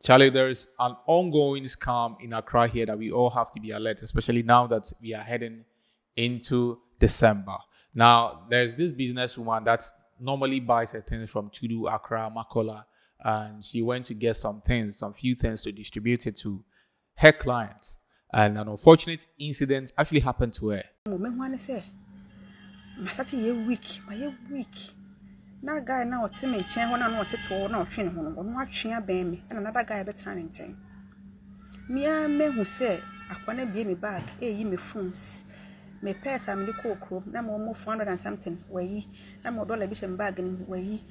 Charlie, there's an ongoing scam in Accra here that we all have to be alert, especially now that we are heading into December. Now, there's this businesswoman that normally buys her things from Tudu, Accra, Makola, and she went to get some few things to distribute it to her clients. And an unfortunate incident actually happened to her. Na guy na ote me nchen ho na no ote to na ohwe ne ho no no atwe aban me na another guy be tan nchen me a mehu se akwana bie me bag eyi me phones me purse am de kokro na mo 400 and something wayi na mo dollar bi shem bag ni wayi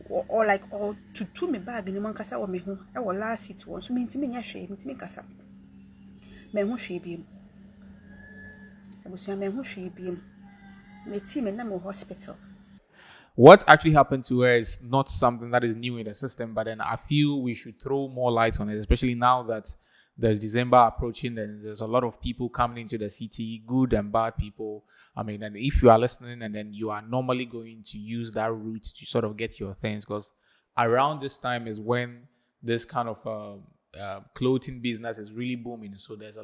or like or to me bag ni man kasa wo me ho e wo last seat wo so me ntimi nya hwe me ntimi kasa me ho hwe bi abusia me ho hwe bi me ti me na mo hospital. What actually happened to her is not something that is new in the system, but then I feel we should throw more light on it, especially now that there's December approaching and there's a lot of people coming into the city, good and bad people. I mean, and if you are listening and then you are normally going to use that route to sort of get your things, because around this time is when this kind of clothing business is really booming. So there's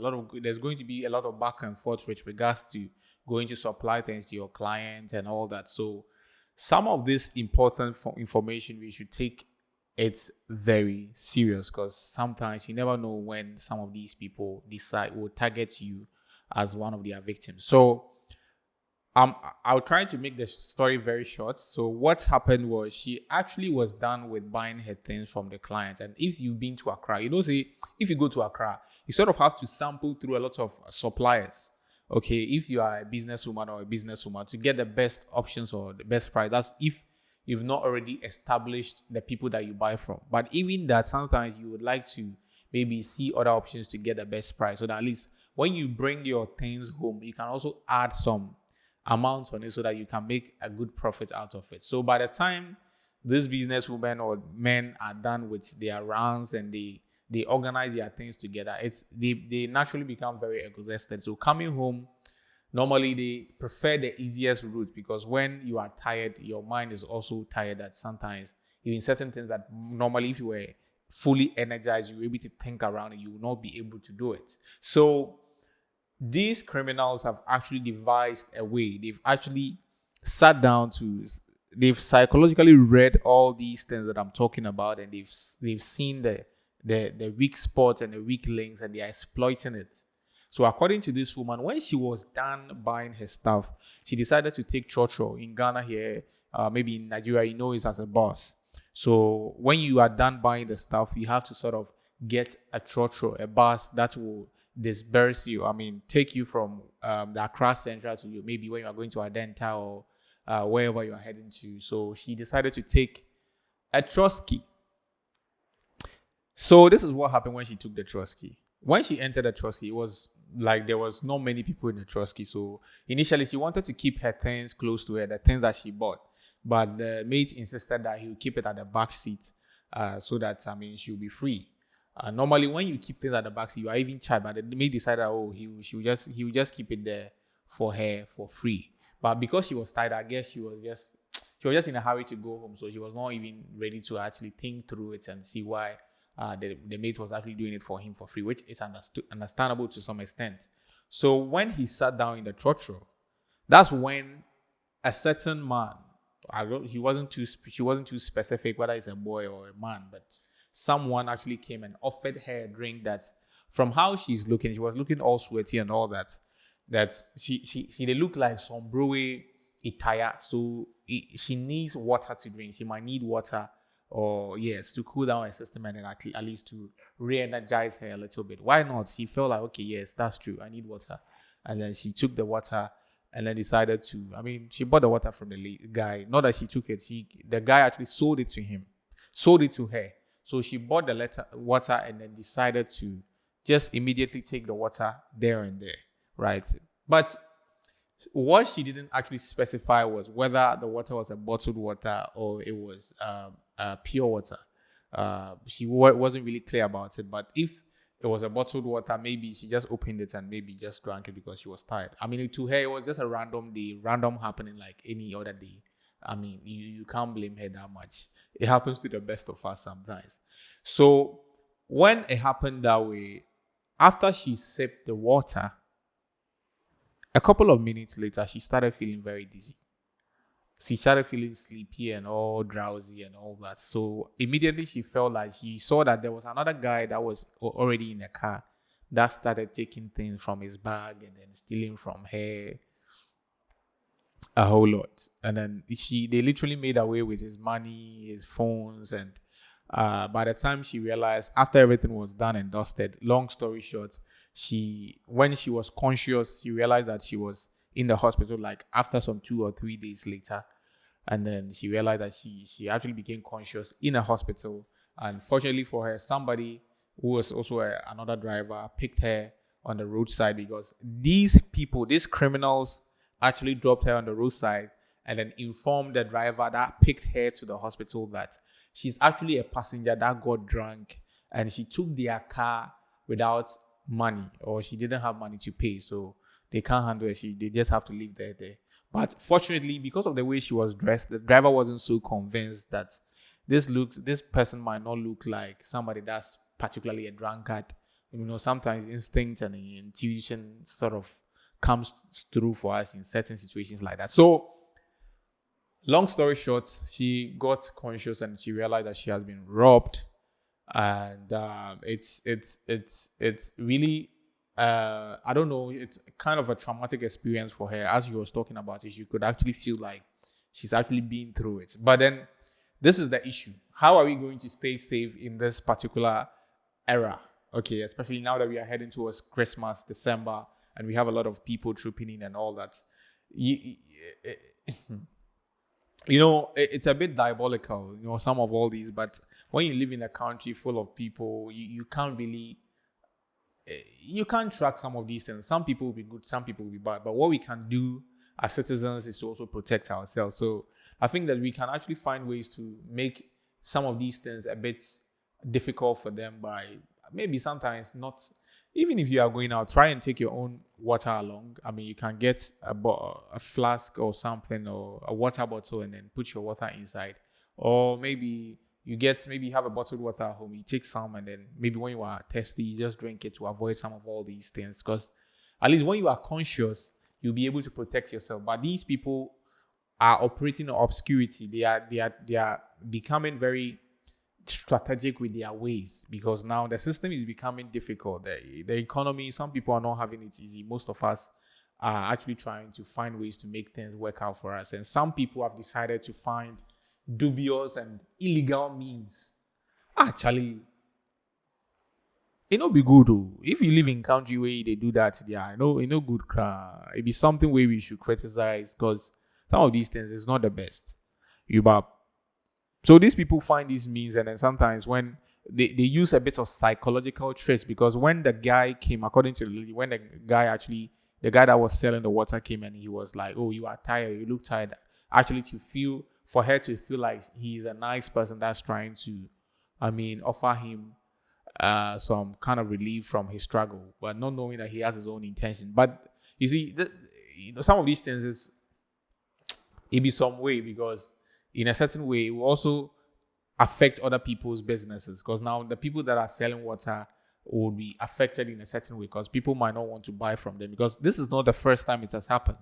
going to be a lot of back and forth with regards to going to supply things to your clients and all that. So some of this important information we should take it very serious, because sometimes you never know when some of these people will target you as one of their victims. So I'll try to make the story very short. So what happened was she actually was done with buying her things from the clients. And if you've been to Accra, say if you go to Accra, you sort of have to sample through a lot of suppliers. Okay, if you are a businesswoman or a businesswoman, to get the best options or the best price. That's if you've not already established the people that you buy from. But even that, sometimes you would like to maybe see other options to get the best price, so that at least when you bring your things home, you can also add some amount on it so that you can make a good profit out of it. So by the time this businesswoman or men are done with their rounds and they organize their things together, they naturally become very exhausted. So coming home, normally they prefer the easiest route, because when you are tired, your mind is also tired. That sometimes even certain things that normally if you were fully energized, you were able to think around it, you will not be able to do it. So these criminals have actually devised a way. They've actually sat down they've psychologically read all these things that I'm talking about, and they've seen the weak spots and the weak links, and they are exploiting it. So according to this woman, when she was done buying her stuff, she decided to take Trotro. In Ghana here, maybe in Nigeria, it as a bus. So when you are done buying the stuff, you have to sort of get a Trotro, a bus that will disperse you. I mean, take you from the Accra Central to maybe when you are going to Adenta or wherever you are heading to. So she decided to take a Trotsky. So this is what happened when she took the Trotsky. When she entered the Trotsky, it was like there was not many people in the Trotsky. So initially she wanted to keep her things close to her, the things that she bought. But the mate insisted that he would keep it at the back seat so that, she'll be free. Normally when you keep things at the back seat, you are even charged. But the mate decided, he would just keep it there for her for free. But because she was tired, I guess she was just in a hurry to go home. So she was not even ready to actually think through it and see why the mate was actually doing it for him for free, which is understandable to some extent. So when he sat down in the Trotro, that's when a certain man, she wasn't too specific whether it's a boy or a man, but someone actually came and offered her a drink that, from how she's looking, she was looking all sweaty and all that she they look like some brewery itaya. So she needs water to drink. She might need water, or yes, to cool down her system, and then at least to re-energize her a little bit. Why not? She felt like, okay, yes, that's true, I need water. And then she took the water and then decided to, she bought the water from the guy. Not that she took it, the guy actually sold it to her. So she bought the water and then decided to just immediately take the water there and there, right? But what she didn't actually specify was whether the water was a bottled water or it was pure water. She wasn't really clear about it. But if it was a bottled water, maybe she just opened it and maybe just drank it because she was tired. To her, it was just a random day, random happening like any other day. You can't blame her that much. It happens to the best of us sometimes. So when it happened that way, after she sipped the water, a couple of minutes later, she started feeling very dizzy. She started feeling sleepy and all drowsy and all that. So immediately she felt like she saw that there was another guy that was already in the car that started taking things from his bag and then stealing from her a whole lot. And then they literally made away with his money, his phones, and by the time she realized, after everything was done and dusted, long story short, when she was conscious, she realized that she was in the hospital like after some 2 or 3 days later. And then she realized that she actually became conscious in a hospital. And fortunately for her, somebody who was also another driver picked her on the roadside, because these criminals actually dropped her on the roadside and then informed the driver that picked her to the hospital that she's actually a passenger that got drunk and she took their car without money, or she didn't have money to pay. So they can't handle it. They just have to leave her there. But fortunately, because of the way she was dressed, the driver wasn't so convinced that this person might not look like somebody that's particularly a drunkard. Sometimes instinct and intuition sort of comes through for us in certain situations like that. So, long story short, she got conscious and she realized that she has been robbed, and it's really I don't know, it's kind of a traumatic experience for her. As you was talking about it, you could actually feel like she's actually been through it. But then this is the issue: how are we going to stay safe in this particular era? Okay, especially now that we are heading towards Christmas, December, and we have a lot of people trooping in and all that. It's a bit diabolical, some of all these. But when you live in a country full of people, you can't really, you can't track some of these things. Some people will be good, some people will be bad. But what we can do as citizens is to also protect ourselves. So I think that we can actually find ways to make some of these things a bit difficult for them by maybe sometimes not. Even if you are going out, try and take your own water along. I mean, you can get a flask or something, or a water bottle, and then put your water inside. Or maybe you have a bottled water at home. You take some, and then maybe when you are thirsty, you just drink it to avoid some of all these things. Because at least when you are conscious, you'll be able to protect yourself. But these people are operating in obscurity. They are becoming very strategic with their ways, because now the system is becoming difficult. The economy, some people are not having it easy. Most of us are actually trying to find ways to make things work out for us, and some people have decided to find dubious and illegal means. Actually, it no be good though. If you live in country where they do that, it no good. It be something where we should criticize, because some of these things is not the best. So these people find these means, and then sometimes when they use a bit of psychological tricks, because when the guy came, according to the lady, when the guy that was selling the water came, and he was like, "Oh, you are tired. You look tired." Actually, for her to feel like he's a nice person that's trying to, offer him some kind of relief from his struggle, but not knowing that he has his own intention. But you see, some of these things it be some way, because in a certain way, it will also affect other people's businesses, because now the people that are selling water will be affected in a certain way, because people might not want to buy from them, because this is not the first time it has happened.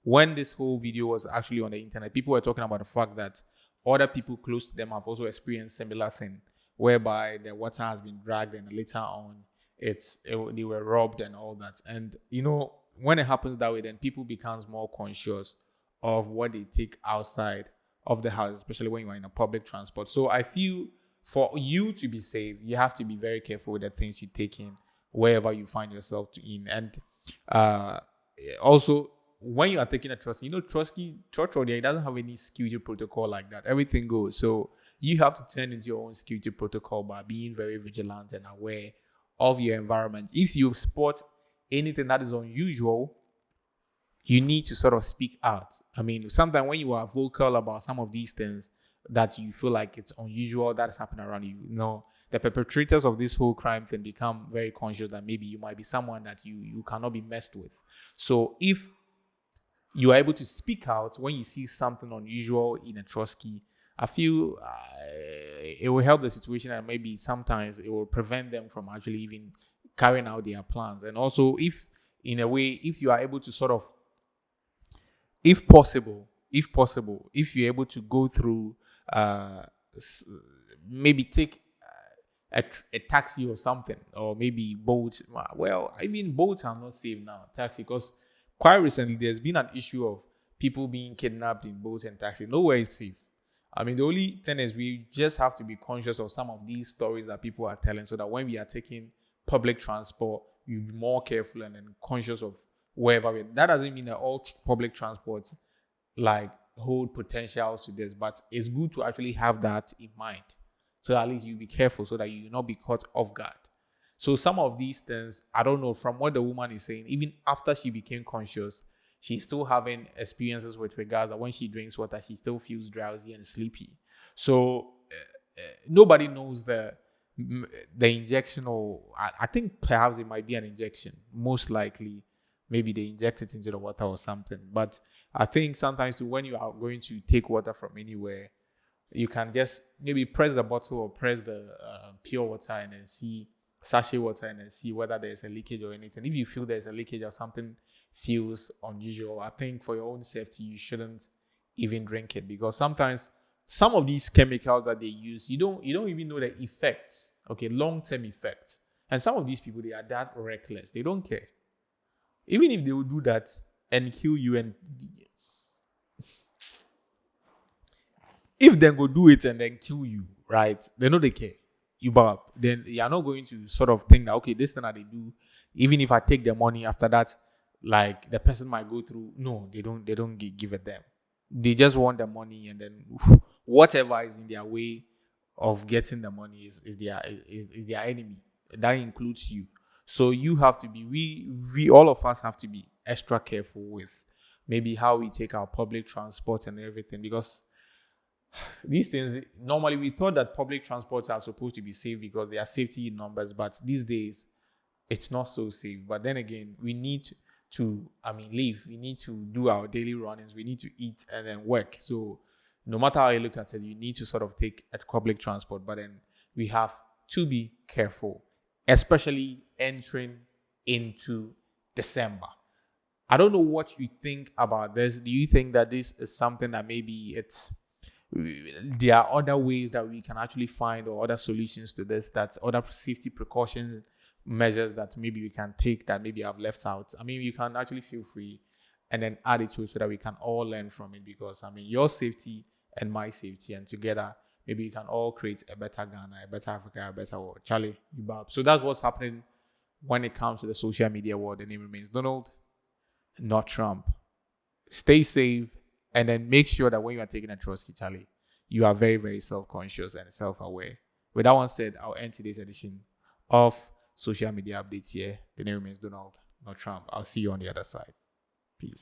When this whole video was actually on the internet, people were talking about the fact that other people close to them have also experienced similar thing, whereby the water has been dragged and later on they were robbed and all that. And when it happens that way, then people becomes more conscious of what they take outside of the house, especially when you are in a public transport. So I feel for you to be safe, you have to be very careful with the things you take in wherever you find yourself in. And also, when you are taking a trust, Trotro there, it doesn't have any security protocol like that. Everything goes. So you have to turn into your own security protocol by being very vigilant and aware of your environment. If you spot anything that is unusual, you need to sort of speak out. Sometimes when you are vocal about some of these things that you feel like it's unusual that is happening around you, the perpetrators of this whole crime thing become very conscious that maybe you might be someone that you cannot be messed with. So if you are able to speak out when you see something unusual in a Trotsky, I feel it will help the situation, and maybe sometimes it will prevent them from actually even carrying out their plans. And also, if in a way, if you are able to sort of, if possible, if you're able to go through, maybe take a taxi or something, or maybe boats. Well, I mean, boats are not safe now, taxi, because quite recently there's been an issue of people being kidnapped in boats and taxi. Nowhere is safe. I mean, the only thing is we just have to be conscious of some of these stories that people are telling, so that when we are taking public transport, we'll be more careful and then conscious of wherever we. That doesn't mean that all public transports like hold potentials to this, but it's good to actually have that in mind, so at least you be careful, so that you will not be caught off guard. So some of these things, I don't know, from what the woman is saying, even after she became conscious, she's still having experiences with regards that when she drinks water, she still feels drowsy and sleepy. So nobody knows the injection, or I think perhaps it might be an injection. Most likely, maybe they inject it into the water or something. But I think sometimes too, when you are going to take water from anywhere, you can just maybe press the bottle or press the pure water and then see sachet water and then see whether there's a leakage or anything. If you feel there's a leakage or something feels unusual, I think for your own safety, you shouldn't even drink it, because sometimes some of these chemicals that they use, you don't even know the effects, okay, long-term effects. And some of these people, they are that reckless. They don't care. Even if they will do that and kill you, and if they go do it and then kill you, right? They know they care. You back up. Then you are not going to sort of think that, okay, this thing that they do, even if I take the money after that, like the person might go through. No, they don't give it them. They just want the money, and then whatever is in their way of getting the money is their enemy. That includes you. So you have to be, we all of us have to be extra careful with maybe how we take our public transport and everything, because these things, normally we thought that public transports are supposed to be safe because they are safety in numbers, but these days it's not so safe. But then again, we need to, live. We need to do our daily runnings. We need to eat and then work. So no matter how you look at it, you need to sort of take a public transport. But then we have to be careful, especially entering into December. I don't know what you think about this. Do you think that this is something that maybe there are other ways that we can actually find, or other solutions to this, that's other safety precautions, measures that maybe we can take that maybe I've left out? You can actually feel free and then add it to it, so that we can all learn from it, because your safety and my safety, and together maybe we can all create a better Ghana, a better Africa, a better world. Charlie, you bab. So that's what's happening when it comes to the social media world. The name remains Donald, not Trump. Stay safe, and then make sure that when you are taking a trust, Charlie, you are very, very self-conscious and self-aware. With that one said, I'll end today's edition of Social Media Updates here. The name remains Donald, not Trump. I'll see you on the other side. Peace.